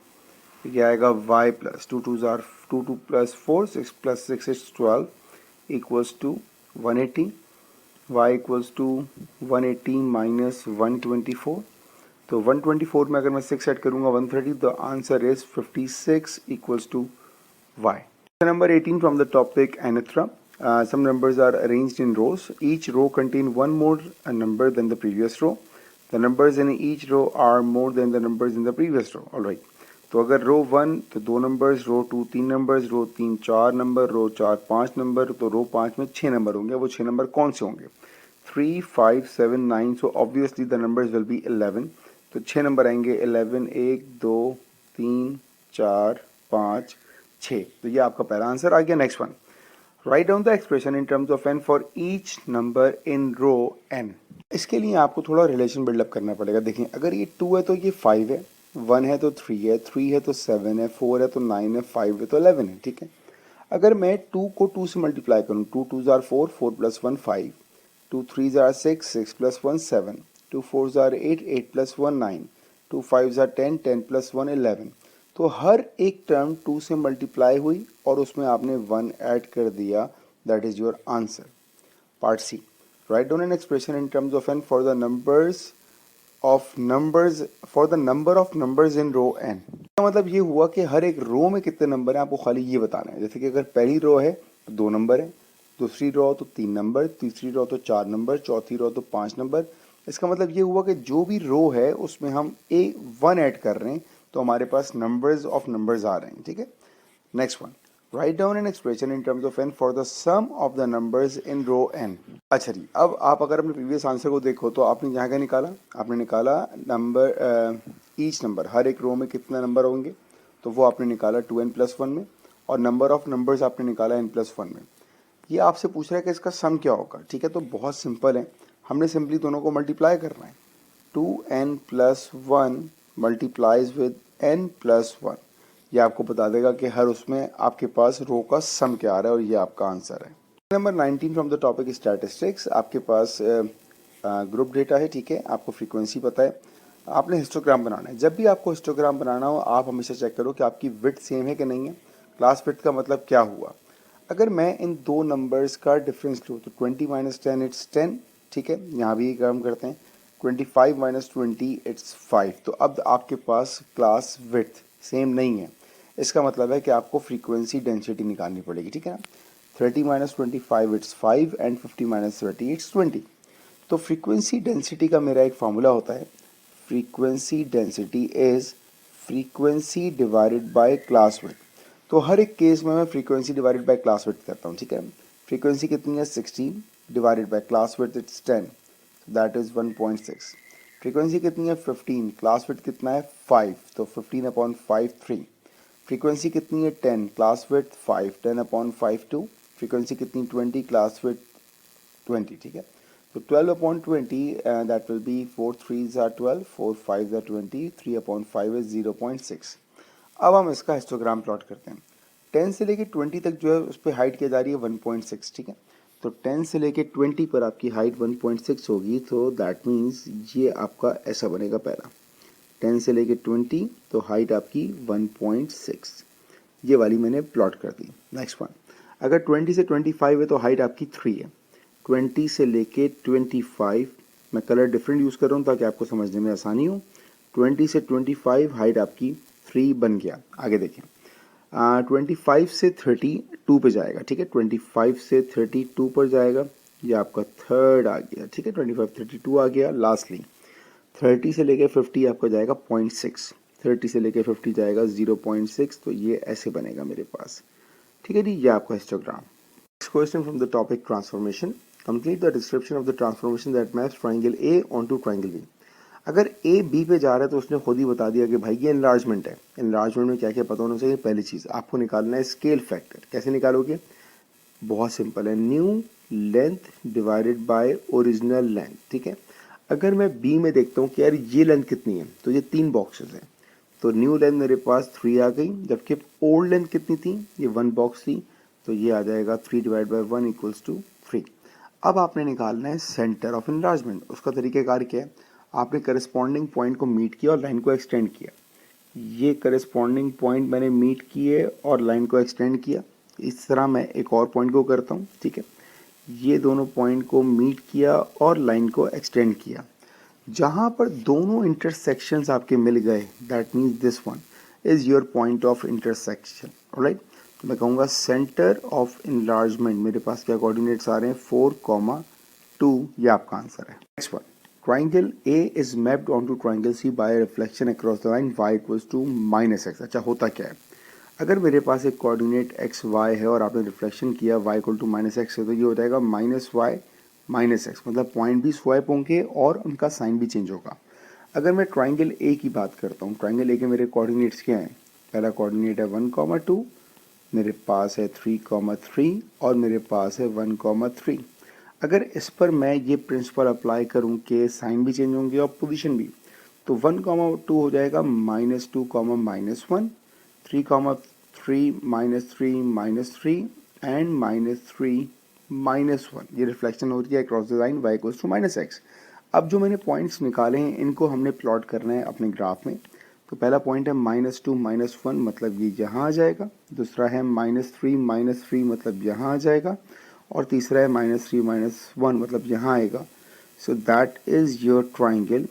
ये आएगा y प्लस 2 2 ज़ार 2 2 plus 4, 6 plus 6 is 12 equals to 180. Y equals to 180 minus 124. तो 124 में अगर मैं 6 ऐड करूँगा 130, the answer is 56 equals to Y. Number 18 from the topic Anitra. Some numbers are arranged in rows. Each row contains one more number than the previous row. The numbers in each row are more than the numbers in the previous row. All right. तो अगर रो 1 तो 2 numbers, रो 2 3 numbers, रो 3 4 number, रो 4 5 number, तो रो 5 में 6 number होंगे. वो 6 number कौन से होंगे? 3 5 7 9. So obviously the numbers will be 11. तो 6 नंबर आएंगे 11, 1 2 3 4 5 6. तो ये आपका पहला आंसर आ गया. Next one, write down the expression in terms of n for each number in row n. इसके लिए आपको थोड़ा रिलेशन बिल्डअप करना पड़ेगा. देखिए, अगर ये 2 है तो ये 5 है, 1 है तो 3 है, 3 है तो 7 है, 4 है तो 9 है, 5 है तो 11 है. ठीक है. अगर मैं 2 को 2 से मल्टीप्लाई करूँ, 2 2 jar 4, 4 plus 1 5, 2 3 jar 6, 6 plus 1 7, 2 4 jar 8, 8 plus 1 9, 2 5 jar 10, 10 plus 1 11. तो हर एक टर्म 2 से मल्टीप्लाई हुई और उसमें आपने 1 ऐड कर दिया. That is your answer. Part C, write down an expression in terms of n for the numbers for the number of numbers in row n. इसका मतलब ये हुआ कि हर एक रो में कितने नंबर हैं आपको खाली ये बताना है. जैसे कि अगर पहली रो है तो 2 नंबर है, दूसरी रो तो 3 नंबर, तीसरी रो तो 4 नंबर, चौथी रो तो 5 नंबर. इसका मतलब ये हुआ कि जो भी रो है उसमें हम 1 ऐड कर रहे हैं तो हमारे पास नंबर्स ऑफ नंबर्स आ रहे हैं. ठीक है. Next one, write down an expression in terms of n for the sum of the numbers in row n. अच्छा जी, अब आप अगर अपने प्रीवियस आंसर को देखो तो आपने यहाँ क्या निकाला? आपने निकाला नंबर ईच नंबर, हर एक रो में कितने नंबर होंगे, तो वो आपने निकाला 2n+1 में, और नंबर ऑफ नंबर्स आपने निकाला n+1 में. ये आपसे पूछ रहा है कि इसका सम क्या होगा. ठीक है, तो बहुत सिंपल है, हमने सिंपली दोनों को मल्टीप्लाई करना है. 2n+1 multiplies with n+1. ये आपको बता देगा कि हर उसमें आपके पास रो का सम क्या आ रहा है, और ये आपका आंसर है. Number 19 from the topic statistics. आपके पास ग्रुप डेटा है. ठीक है, आपको फ्रीक्वेंसी पता है, आपने हिस्टोग्राम बनाना है. जब भी आपको हिस्टोग्राम बनाना हो आप हमेशा चेक करो कि आपकी विड्थ सेम है कि नहीं है. क्लास विड्थ का मतलब क्या हुआ? अगर मैं इन दो नंबर्स का डिफरेंस लूँ तो 20 माइनस 10 इट्स 10. ठीक है, यहाँ भी काम करते हैं. 25 माइनस 20 इट्स 5. तो अब आपके पास क्लास विड्थ सेम नहीं है. इसका मतलब है कि आपको फ्रीक्वेंसी डेंसिटी निकालनी पड़ेगी. ठीक है ना. 30 minus 25 it's 5 and 50 minus 30 it's 20. तो फ्रीक्वेंसी डेंसिटी का मेरा एक फार्मूला होता है. Frequency density is frequency divided by class width. तो हर एक केस में मैं frequency divided by class width करता हूँ. ठीक है, फ्रीक्वेंसी कितनी है 16 divided by class width it's 10, that is 1.6. Frequency कितनी है 15, क्लास विड्थ कितना है 5, तो 15/5 3. फ्रीक्वेंसी कितनी है 10, क्लास विड्थ 5, 10/5 2. फ्रीक्वेंसी कितनी 20, क्लास विड्थ 20. ठीक है, तो 12/20 that will be 4 3s are 12, 4 5s are 20, 3/5 is 0.6. अब हम इसका हिस्टोग्राम प्लॉट करते हैं. 10 से लेके 20 तक जो है उस पर हाइट किया जा रही है 1.6. ठीक है, तो 10 से लेके 20 पर आपकी हाइट 1.6 होगी. तो दैट मीन्स ये आपका ऐसा बनेगा. पहला 10 से लेके 20 तो हाइट आपकी 1.6. ये वाली मैंने प्लॉट कर दी. नेक्स्ट वन, अगर 20 से 25 है तो हाइट आपकी 3 है. 20 से लेके 25, मैं कलर डिफरेंट यूज़ कर रहा हूँ ताकि आपको समझने में आसानी हो. 20 से 25 हाइट आपकी 3 बन गया. आगे देखें, 25 से 32 पे जाएगा. ठीक है, 25 से 32 पर जाएगा. ये आपका थर्ड आ गया. ठीक है, 25 32 आ गया. लास्टली 30 से लेके 50 आपका जाएगा 0.6. 30 से लेके 50 जाएगा 0.6. तो ये ऐसे बनेगा मेरे पास. ठीक है जी, ये आपका histogram. Next question from the topic transformation. Complete the description of the transformation that maps triangle A onto triangle B. अगर ए बी पे जा रहा है तो उसने खुद ही बता दिया कि भाई ये एनलार्जमेंट है. एनलार्जमेंट में क्या क्या पता होना चाहिए? पहली चीज़ आपको निकालना है स्केल फैक्टर. कैसे निकालोगे? बहुत सिंपल है, new length divided by original length. ठीक है, अगर मैं बी में देखता हूँ कि यार ये लेंथ कितनी है, तो ये 3 बॉक्सेस हैं, तो न्यू लेंथ मेरे पास 3 आ गई. जबकि ओल्ड लेंथ कितनी थी? ये 1 बॉक्स थी, तो ये आ जाएगा 3 डिवाइड बाई 1 इक्वल्स टू 3. अब आपने निकालना है सेंटर ऑफ एनलार्जमेंट. उसका तरीकेकार क्या है? आपने करस्पॉन्डिंग पॉइंट को मीट किया और लाइन को एक्सटेंड किया. ये करस्पॉन्डिंग पॉइंट मैंने मीट किए और लाइन को एक्सटेंड किया। इस तरह मैं एक और पॉइंट को करता हूँ, ठीक है। ये दोनों पॉइंट को मीट किया और लाइन को एक्सटेंड किया। जहाँ पर दोनों इंटरसेक्शंस आपके मिल गए, that means this one is your point of intersection, alright. तो मैं कहूँगा सेंटर ऑफ इनलार्जमेंट, मेरे पास क्या कोऑर्डिनेट्स आ रहे हैं 4,2, ये आपका आंसर है। Next one, triangle A is mapped on triangle C by reflection across the line y equals to -x। अच्छा, होता क्या है, अगर मेरे पास एक कोऑर्डिनेट एक्स वाई है और आपने रिफ्लेक्शन किया y इक्वल टू -x है, तो ये हो जाएगा -y -x, मतलब पॉइंट भी स्वैप होंगे और उनका साइन भी चेंज होगा। अगर मैं ट्राइंगल ए की बात करता हूँ, ट्राइंगल ए के मेरे कोऑर्डिनेट्स क्या हैं, पहला कोऑर्डिनेट है 1,2, मेरे पास है 3,3 और मेरे पास है 1,3। अगर इस पर मैं ये प्रिंसिपल अप्लाई करूँ कि साइन भी चेंज होंगे और पोजीशन भी, तो 1,2 हो जाएगा -2, -1, 3,3 -3 एंड -3 -1। ये रिफ्लेक्शन हो रही है across the line y equals to -x। अब जो मैंने पॉइंट्स निकाले हैं इनको हमने प्लॉट करना है अपने ग्राफ में। तो पहला पॉइंट है -2 -1, मतलब ये यहाँ आ जाएगा। दूसरा है -3 -3, मतलब यहाँ आ जाएगा। और तीसरा है -3 -1, मतलब यहाँ आएगा। So that is your triangle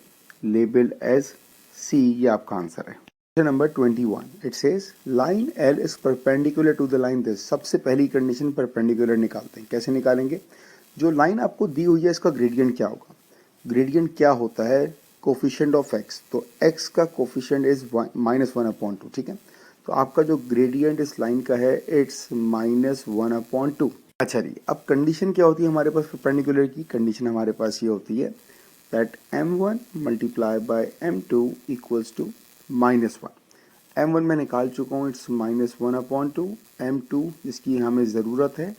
labelled as C। ये आपका आंसर है। Question number 21, it says line L is perpendicular to the line this. सबसे पहली कंडीशन परपेंडिकुलर निकालते हैं। कैसे निकालेंगे, जो लाइन आपको दी हुई है इसका ग्रेडियंट क्या होगा। ग्रेडियंट क्या होता है, कोफिशिएंट ऑफ x। तो x का कोफिशिएंट इज -1/2, ठीक है। तो आपका जो ग्रेडियंट इस लाइन का है इट्स -1/2। अच्छा जी, अब कंडीशन क्या होती है हमारे पास परपेंडिकुलर की, कंडीशन हमारे पास ये होती है that m1 multiply by m2 equals to -1। m1 मैं निकाल चुका हूँ, इट्स -1/2। m2 जिसकी हमें ज़रूरत है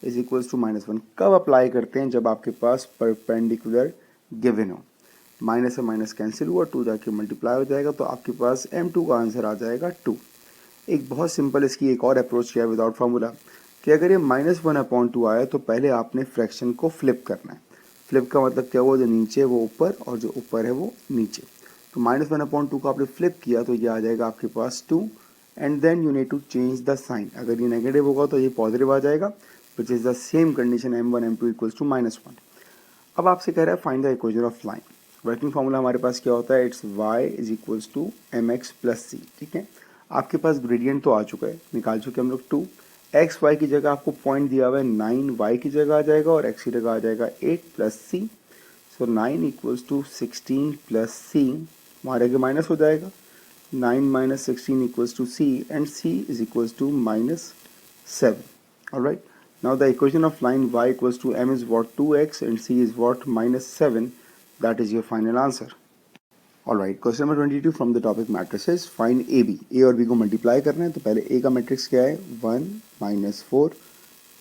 इज इक्वल्स टू -1। कब अप्लाई करते हैं, जब आपके पास परपेंडिकुलर गिवन हो। माइनस से माइनस कैंसिल हुआ, 2 जाके मल्टीप्लाई हो जाएगा, तो आपके पास m2 का आंसर आ जाएगा 2। एक बहुत सिंपल इसकी एक और अप्रोच किया विदाउट फार्मूला, कि अगर ये -1/2 आया तो पहले आपने फ्रैक्शन को फ्लिप करना है। फ्लिप का मतलब क्या हुआ, जो नीचे है वो ऊपर और जो ऊपर है वो नीचे। तो -1/2 को आपने फ्लिप किया तो ये आ जाएगा आपके पास 2, and then you need to change the sign. अगर ये नेगेटिव होगा तो ये पॉजिटिव आ जाएगा, which is the same condition m1 m2 equals to -1। अब आपसे कह रहा है find the equation of line. Working formula हमारे पास क्या होता है, it's y is equals to mx plus c, ठीक है। आपके पास ग्रेडियंट तो आ चुका है, निकाल चुके हम लोग 2। एक्स वाई की जगह आपको पॉइंट दिया हुआ है 9, y की जगह आ जाएगा और x की जगह आ जाएगा 8 plus c। So 9 equals to 16 plus c, हमारे आगे माइनस हो जाएगा। 9 minus 16 equals to c and c is equals to -7। Alright, now the equation of line y equals to m is what, 2x, and c is what, -7. That is your final answer. Alright, question number 22 from the topic matrices. Find AB. A और B को multiply करना है, तो पहले A का matrix क्या है, 1 -4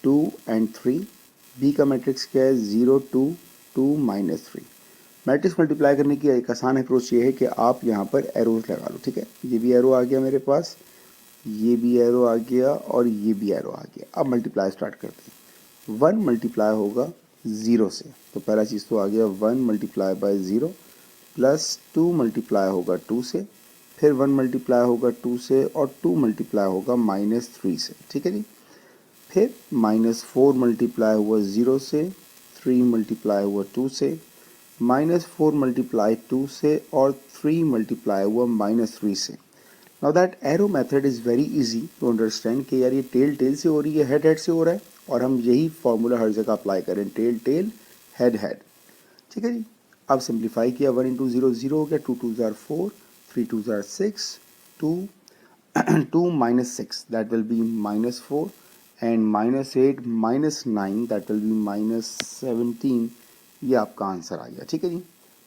2 and 3। B का मैट्रिक्स क्या है, 0 2 2 -3। मैट्रिक्स मल्टीप्लाई करने की एक आसान अप्रोच ये है कि आप यहाँ पर एरोज लगा लो, ठीक है। ये भी एरो आ गया मेरे पास, ये भी एरो आ गया और ये भी एरो आ गया। अब मल्टीप्लाई स्टार्ट करते हैं। 1 मल्टीप्लाई होगा 0 से, तो पहला चीज़ तो आ गया 1 मल्टीप्लाई बाय 0, प्लस 2 मल्टीप्लाई होगा 2 से, फिर 1 मल्टीप्लाई होगा 2 से और 2 मल्टीप्लाई होगा -3 से, ठीक है जी। फिर -4 मल्टीप्लाई हुआ 0 से, 3 मल्टीप्लाई हुआ 2 से, -4 मल्टीप्लाई 2 से और 3 मल्टीप्लाई हुआ -3 से। Now that arrow method is very easy to understand कि यार ये टेल टेल से हो रही है, हेड हेड से हो रहा है, और हम यही फॉर्मूला हर जगह अप्लाई करें, टेल टेल हेड हेड, ठीक है जी। अब सिंप्लीफाई किया, 1 इंटू 0 0 हो गया, 2 2 ज़ार 4, 3 2 ज़ार 6, 2 2 -6 that will be -4 and -8 -9 that will be -17। ये आपका आंसर आ गया, ठीक है जी।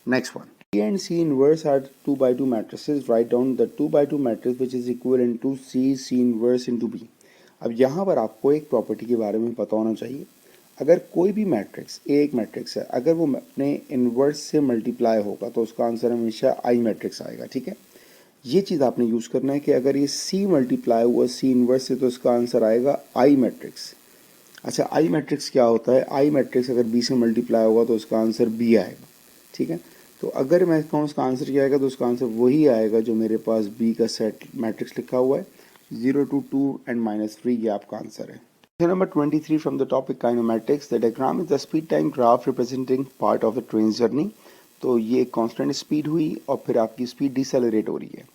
Next one, A and C inverse are 2x2 matrices. Write down the 2x2 matrix which is equivalent to C inverse into B. अब यहाँ पर आपको एक प्रॉपर्टी के बारे में पता होना चाहिए। अगर कोई भी मैट्रिक्स, A एक मैट्रिक्स है, अगर वो अपने इन्वर्स से मल्टीप्लाई होगा तो उसका आंसर हमेशा I मैट्रिक्स आएगा, ठीक है। ये चीज़ आपने यूज़ करना है कि अगर ये C मल्टीप्लाई हुआ C इन्वर्स से तो उसका आंसर आएगा I मैट्रिक्स। अच्छा, I मैट्रिक्स क्या होता है, I मैट्रिक्स अगर B से मल्टीप्लाई होगा तो उसका आंसर B आएगा, ठीक है। तो अगर मैं कहूँ उसका आंसर क्या आएगा, तो उसका आंसर वही आएगा जो मेरे पास बी का सेट मैट्रिक्स लिखा हुआ है, 0 to 2 and -3, ये आपका आंसर है। Question number 23 from the topic kinematics. The diagram is the speed time graph representing part of the train's journey. तो ये कांस्टेंट स्पीड हुई और फिर आपकी स्पीड डिसेलरेट हो रही है।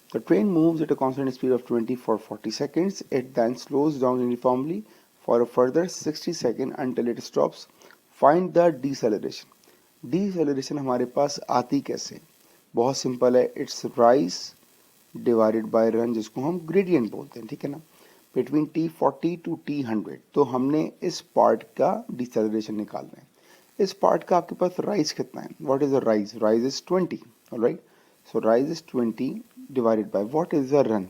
The train moves at a constant speed of 20 for 40 seconds. It then slows down uniformly for a further 60 seconds until it stops. Find the deceleration. Deceleration हमारे पास आती कैसे? बहुत सिंपल है, it's rise divided by run, जिसको हम gradient बोलते हैं, ठीक है ना, बिटवीन T40 टू T100। तो हमने इस पार्ट का डिसेलरेशन निकालना है। इस पार्ट का आपके पास राइज कितना है? What is the rise? Rise is 20, alright. So rise is 20 divided by what is the run?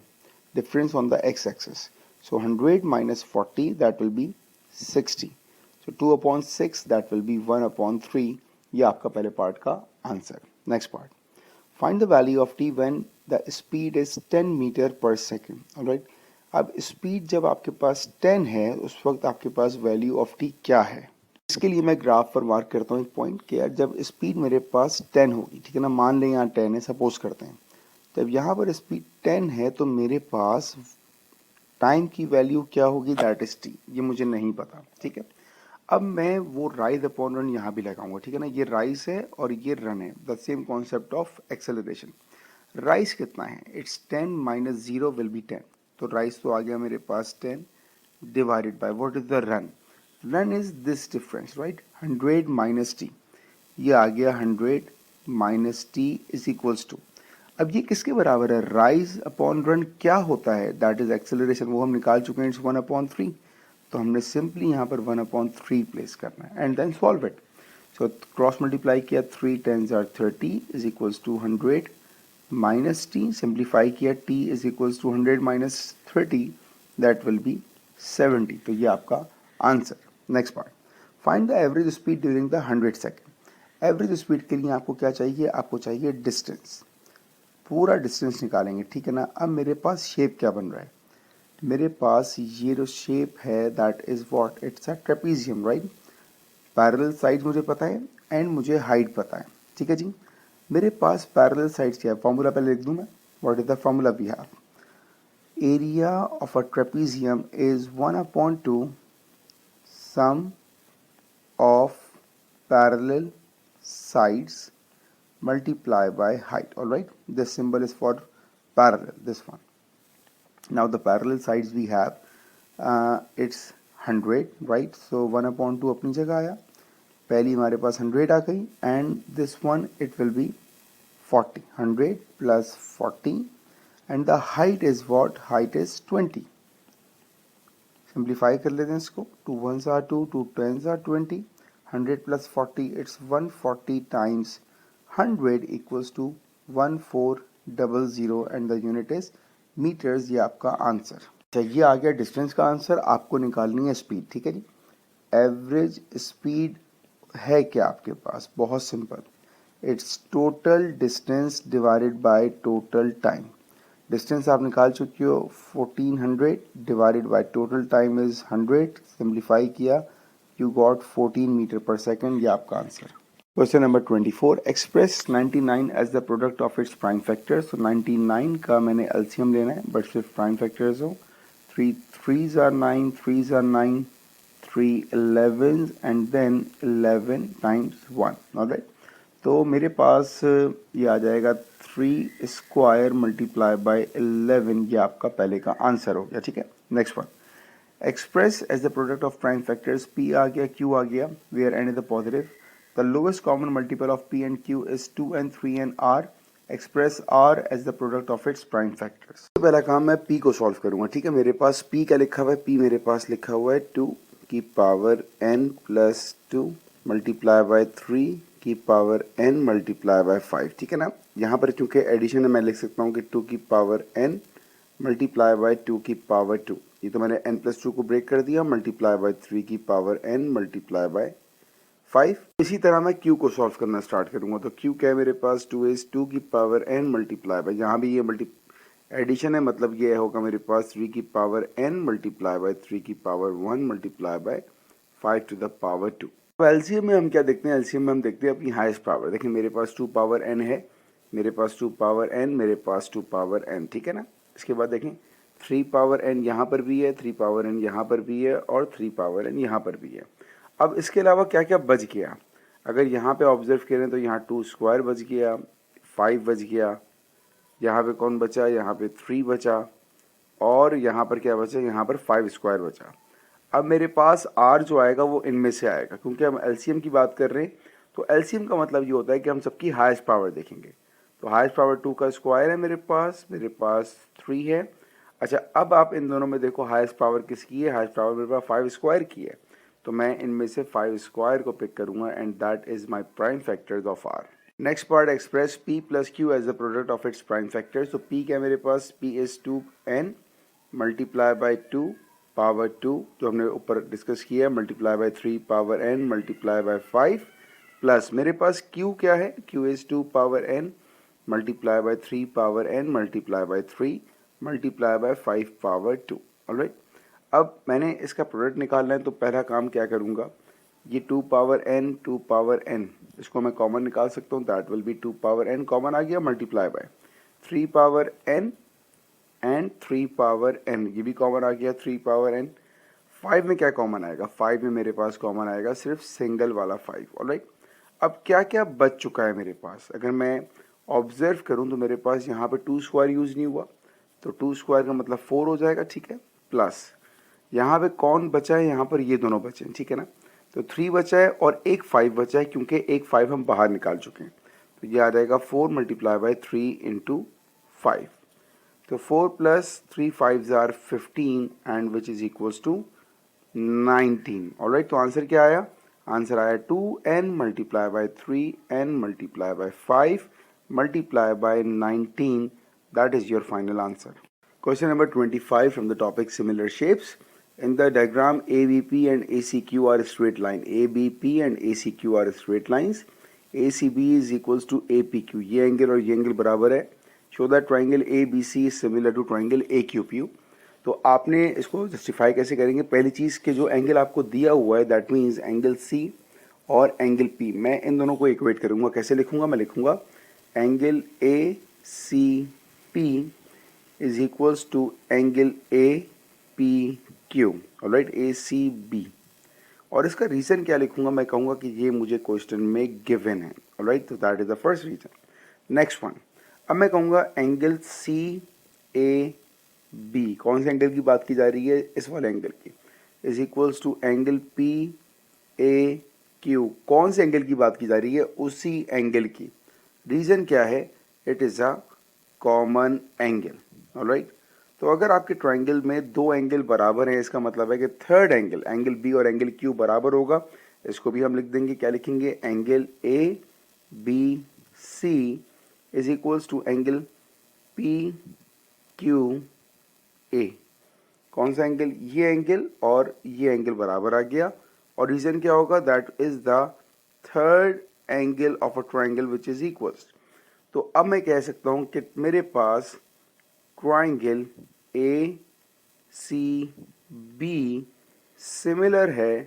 Difference on the x-axis. So 100 minus 40, that will be 60. So 2 upon 6, that will be 1 upon 3. ये आपका पहले part का आंसर। Next part, find the value of T when the speed is 10 metre पर second, alright. अब speed जब आपके पास 10 है, उस वक्त आपके पास वैल्यू ऑफ टी क्या है? इसके लिए मैं ग्राफ पर मार्क करता हूँ एक पॉइंट कि यार जब स्पीड मेरे पास 10 होगी, ठीक है ना, मान लें यहाँ 10 है, सपोज करते हैं, जब यहाँ पर स्पीड 10 है तो मेरे पास टाइम की वैल्यू क्या होगी? That is T. ये मुझे नहीं पता, ठीक है। अब मैं वो राइज अपॉन रन यहाँ भी लगाऊंगा, ठीक है ना। ये राइज है और ये रन है, the same concept of acceleration. Rise कितना है? It's 10 minus 0 will be 10। तो राइज तो आ गया मेरे पास 10 divided by what is the run? Run is this difference, right, 100 minus T. ये आ गया 100 minus T is equals to, अब ये किसके बराबर है? राइज अपॉन रन क्या होता है? दैट इज एक्सेलरेशन, वो हम निकाल चुके हैं, इट्स 1/3। तो हमने सिंपली यहाँ पर 1/3 प्लेस करना है and then solve it. So cross multiply किया, 3 10s are 30 is equals to 100 minus t, simplify किया, t is equals to 100 minus 30, that will be 70। तो ये आपका आंसर। Next part, find the average speed during the 100 second. एवरेज स्पीड के लिए आपको क्या चाहिए? आपको चाहिए डिस्टेंस, पूरा डिस्टेंस निकालेंगे, ठीक है ना। अब मेरे पास शेप क्या बन रहा है? मेरे पास ये जो शेप है that is what? It's a trapezium, right. Parallel side मुझे पता है एंड मुझे हाइट पता है, ठीक है जी। मेरे पास पैरेलल साइड्स क्या है? फॉर्मूला पहले लिख दूं मैं। What is the formula we have? Area of a trapezium is 1/2 sum of parallel sides multiply by height, all right. This symbol is for parallel, this one. Now the parallel sides we have, it's 100, right? So 1/2 अपनी जगह आया, पहली हमारे पास 100 आ गई and this one it will be 40, 100 plus 40 and the height is what? Height is 20. Simplify कर लेते हैं इसको, 2 1s are 2, 2 10s are 20, 100 plus 40, it's 140 times 100 equals to 1400 and the unit is meters। ये आपका आंसर। अच्छा, ये आ गया डिस्टेंस का आंसर। आपको निकालनी है स्पीड, ठीक है जी। एवरेज स्पीड है क्या आपके पास? बहुत simple, it's total distance divided by total time. Distance आप निकाल चुके हो, 1400 divided by total time is 100, simplify किया, यू गॉट 14 मीटर पर सेकेंड। ये आपका answer. Question number 24, express 99 as the product of its prime factor. So 99 का मैंने एलसीएम लेना है बट सिर्फ प्राइम फैक्टर्स हो। 3 3s are 9, 3s are 9, 3 11s and then 11 times 1, alright. तो मेरे पास ये आ जाएगा 3 स्क्वायर मल्टीप्लाई बाय 11, ये आपका पहले का आंसर हो गया, ठीक है। Next one, express as the product of prime factors, p आ गया, क्यू आ गया, where n is the positive. The lowest common multiple of p and q is 2 and 3 and r। Express r as the product of its prime factors. तो पहला काम मैं p को solve करूंगा, ठीक है। मेरे पास p क्या लिखा हुआ है? p मेरे पास लिखा हुआ है 2 की power n plus 2 multiply by 3 की पावर n मल्टीप्लाई बाय 5, ठीक है ना। यहाँ पर क्योंकि एडिशन है, मैं लिख सकता हूँ कि 2 की पावर n मल्टीप्लाई बाय 2 की पावर 2। ये तो मैंने n प्लस 2 को ब्रेक कर दिया, मल्टीप्लाई बाय 3 की पावर n मल्टीप्लाई बाय 5। इसी तरह मैं q को सॉल्व करना स्टार्ट करूंगा। तो q क्या है मेरे पास? 2 इज 2 की पावर n मल्टीप्लाई बाय, यहाँ भी ये एडिशन है, मतलब ये होगा मेरे पास 3 की पावर n मल्टीप्लाई बाय 3 की power 1 multiply by 5 to the power 2। अब एलसीएम में हम क्या देखते हैं, एलसीएम में हम देखते हैं अपनी हाईएस्ट पावर। देखिए मेरे पास 2 पावर n है, मेरे पास 2 पावर n, मेरे पास 2 पावर n, ठीक है ना। इसके बाद देखें 3 पावर n यहाँ पर भी है, 3 पावर n यहाँ पर भी है और 3 पावर n यहाँ पर भी है। अब इसके अलावा क्या क्या बच गया, अगर यहाँ पे ऑब्जर्व करें तो यहाँ 2 स्क्वायर बच गया, 5 बच गया, यहाँ पे कौन बचा, यहाँ पे 3 बचा और यहाँ पर क्या बचा, यहाँ पर 5 स्क्वायर बचा। अब मेरे पास r जो आएगा वो इनमें से आएगा, क्योंकि हम एलसीएम की बात कर रहे हैं तो एलसीएम का मतलब ये होता है कि हम सबकी हाईएस्ट पावर देखेंगे। तो हाईएस्ट पावर 2 का स्क्वायर है मेरे पास 3 है। अच्छा अब आप इन दोनों में देखो हाईएस्ट पावर किसकी है, हाईएस्ट पावर मेरे पास 5 स्क्वायर की है, तो मैं इनमें से 5 स्क्वायर को पिक करूंगा and that is my prime factors of r। Next part, express p plus q as the product of its prime factors. तो p क्या है मेरे पास, p is 2n multiply by 2 power 2 जो हमने ऊपर डिस्कस किया है, multiply by 3 power n multiply by 5 plus मेरे पास q क्या है, q is 2 power n multiply by 3 power n multiply by 3 multiply by 5 power 2। Alright, अब मैंने इसका प्रोडक्ट निकालना है तो पहला काम क्या करूँगा, ये 2 पावर n इसको मैं कॉमन निकाल सकता हूँ, that will be 2 power n common आ गया multiply by 3 power n and 3 power n, ये भी कॉमन आ गया 3 पावर n। 5 में क्या कॉमन आएगा, 5 में मेरे पास कॉमन आएगा सिर्फ सिंगल वाला 5। ऑलराइट, अब क्या क्या बच चुका है मेरे पास, अगर मैं ऑब्जर्व करूं तो मेरे पास यहाँ पे 2 स्क्वायर यूज़ नहीं हुआ, तो 2 स्क्वायर का मतलब 4 हो जाएगा, ठीक है। प्लस यहाँ पे कौन बचा है, यहाँ पर ये दोनों बचे हैं, ठीक है ना। तो 3 बचा है और एक 5 बचा है, क्योंकि एक 5 हम बाहर निकाल चुके हैं, तो ये आ जाएगा 4 मल्टीप्लाई बाई 3 इंटू 5। तो 4 plus 3 5s are 15 and which is equals to 19। Alright, तो आंसर क्या आया, आंसर आया 2n multiply by 3n multiply by 5 multiply by 19, that is your final answer. Question number 25 from the topic similar shapes. In the diagram ABP and ACQ are straight line. ABP and ACQ are straight lines. ACB is equals to APQ. ये angle और ये angle बराबर है. Show that triangle ABC is similar to triangle AQP. तो आपने इसको justify कैसे करेंगे, पहली चीज़ के जो एंगल आपको दिया हुआ है दैट मीन्स एंगल C और एंगल P, मैं इन दोनों को इक्वेट करूँगा। कैसे लिखूँगा, मैं लिखूँगा angle ACP is equals to angle APQ, alright, ACB। और इसका रीज़न क्या लिखूंगा, मैं कहूँगा कि ये मुझे क्वेश्चन में गिवन है, alright, तो that is the first reason. Next one, अब मैं कहूँगा एंगल CAB, कौन से एंगल की बात की जा रही है, इस वाले एंगल की, is equals to angle PAQ, कौन से एंगल की बात की जा रही है, उसी एंगल की। रीज़न क्या है, it is a common angle. Alright, तो अगर आपके ट्राइंगल में दो एंगल बराबर हैं, इसका मतलब है कि थर्ड एंगल, एंगल बी और एंगल क्यू बराबर होगा। इसको भी हम लिख देंगे, क्या लिखेंगे, angle ABC is equals to angle PQA। कौन सा एंगल, ये एंगल और ये एंगल बराबर आ गया, और रीजन क्या होगा, that is the third angle of a triangle which is equals. तो अब मैं कह सकता हूं कि मेरे पास ट्राइंगल ACB सिमिलर है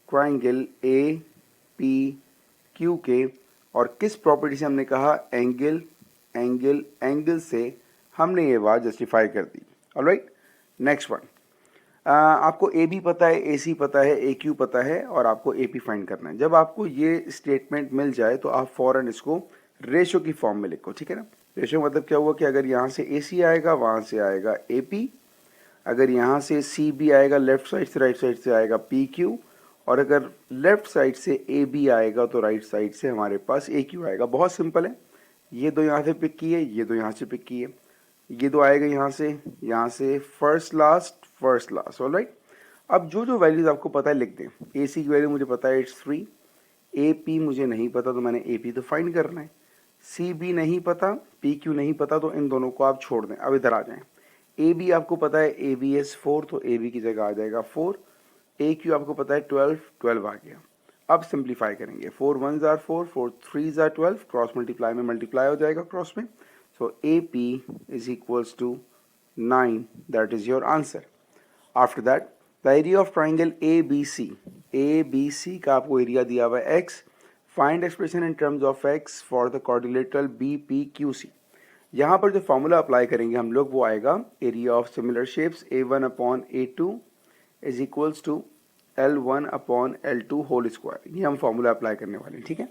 ट्राइंगल APQ के, और किस प्रॉपर्टी से हमने कहा, एंगल एंगल एंगल से हमने ये बात जस्टिफाई कर दी। ऑलराइट, नेक्स्ट वन, आपको AB पता है, AC पता है, AQ पता है, और आपको AP फाइंड करना है। जब आपको ये स्टेटमेंट मिल जाए तो आप फौरन इसको रेशो की फॉर्म में लिखो, ठीक है ना। रेशो मतलब क्या हुआ कि अगर यहाँ से AC आएगा, वहाँ से आएगा AP, अगर यहाँ से CB आएगा, लेफ्ट साइड से राइट साइड से आएगा PQ, और अगर लेफ्ट साइड से AB आएगा तो राइट साइड से हमारे पास AQ आएगा। बहुत सिंपल है, ये दो यहाँ से पिक किए, ये दो यहाँ से पिक किए, ये दो आएगा यहाँ से फर्स्ट लास्ट। ऑलराइट, अब जो जो वैल्यूज आपको पता है लिख दें। AC की वैल्यू मुझे पता है, इट्स 3। AP मुझे नहीं पता, तो मैंने AP तो फाइंड करना है। CB नहीं पता, PQ नहीं पता, तो इन दोनों को आप छोड़ दें। अब इधर आ जाएं। AB आपको पता है, AB is 4, तो AB की जगह आ जाएगा 4। AQ आपको पता है 12 आ गया। अब सिंप्लीफाई करेंगे, 4 1s are 4, 4 3s are 12, cross multiply में मल्टीप्लाई हो जाएगा क्रॉस में। सो AP is equals to 9, that is your answer. After that, the area of triangle A B C का आपको एरिया दिया हुआ है X. Find expression in terms of X for the quadrilateral B P Q C. यहाँ पर जो formula apply करेंगे हम लोग वो आएगा area of similar shapes A1 upon A2 is equals to L1 upon L2 whole square. ये हम फॉर्मूला अप्लाई करने वाले हैं. ठीक है.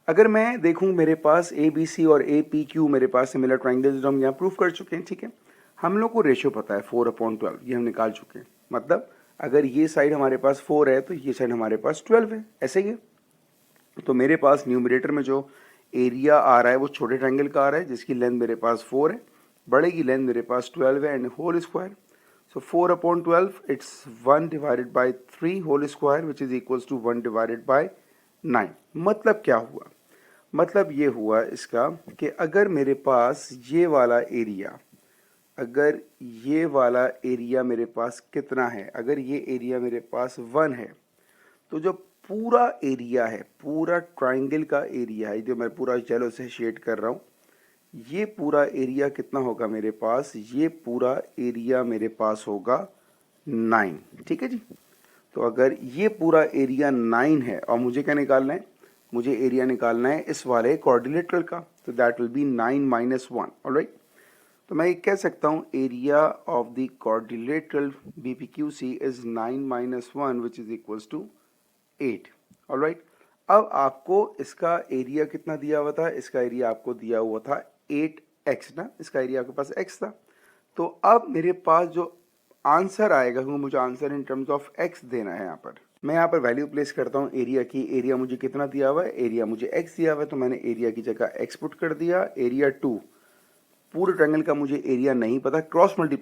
अगर मैं देखूं मेरे पास ए बी सी और ए पी क्यू मेरे पास सिमिलर ट्राइंगल्स जो हम यहाँ प्रूफ कर चुके हैं. ठीक है. हम लोग को रेशियो पता है 4/12, ये हम निकाल चुके हैं. मतलब अगर ये साइड हमारे पास 4 है तो ये साइड हमारे पास 12 है. ऐसे ही है. तो मेरे पास न्यूमरेटर में जो एरिया आ रहा है वो छोटे ट्राइंगल का आ रहा है जिसकी लेंथ मेरे पास 4 है, बड़े की लेंथ मेरे पास 12 है and whole square. So 4/12 it's 1 divided by 3 whole square which is equals to 1 divided by 9. मतलब क्या हुआ? मतलब ये हुआ इसका कि अगर मेरे पास ये वाला एरिया, अगर ये वाला एरिया मेरे पास कितना है, अगर ये एरिया मेरे पास 1 है तो जो पूरा एरिया है, पूरा ट्राइंगल का एरिया है जो मैं पूरा येलो से शेड कर रहा हूँ, ये पूरा एरिया कितना होगा मेरे पास? ये पूरा एरिया मेरे पास होगा 9. ठीक है जी. तो अगर ये पूरा एरिया 9 है और मुझे क्या निकालना है? मुझे एरिया निकालना है इस वाले क्वाड्रिलेटरल का. तो that will be 9 minus 1. Alright. तो मैं ये कह सकता हूँ area of the quadrilateral BPQC is 9 minus 1 which is equals to 8. Alright. अब आपको इसका एरिया कितना दिया हुआ था? इसका एरिया आपको दिया हुआ था 8x ना. इसका एरिया आपके पास x था. तो अब मेरे पास जो आंसर आएगा क्योंकि मुझे answer in terms of x देना है. यहाँ पर मैं यहाँ पर वैल्यू प्लेस करता हूँ एरिया की. एरिया मुझे कितना दिया हुआ है? एरिया मुझे x दिया हुआ है तो मैंने एरिया की जगह x पुट कर दिया. एरिया 2, पूरे ट्रायंगल का मुझे एरिया नहीं पता, क्रॉस मल्टीप्लाई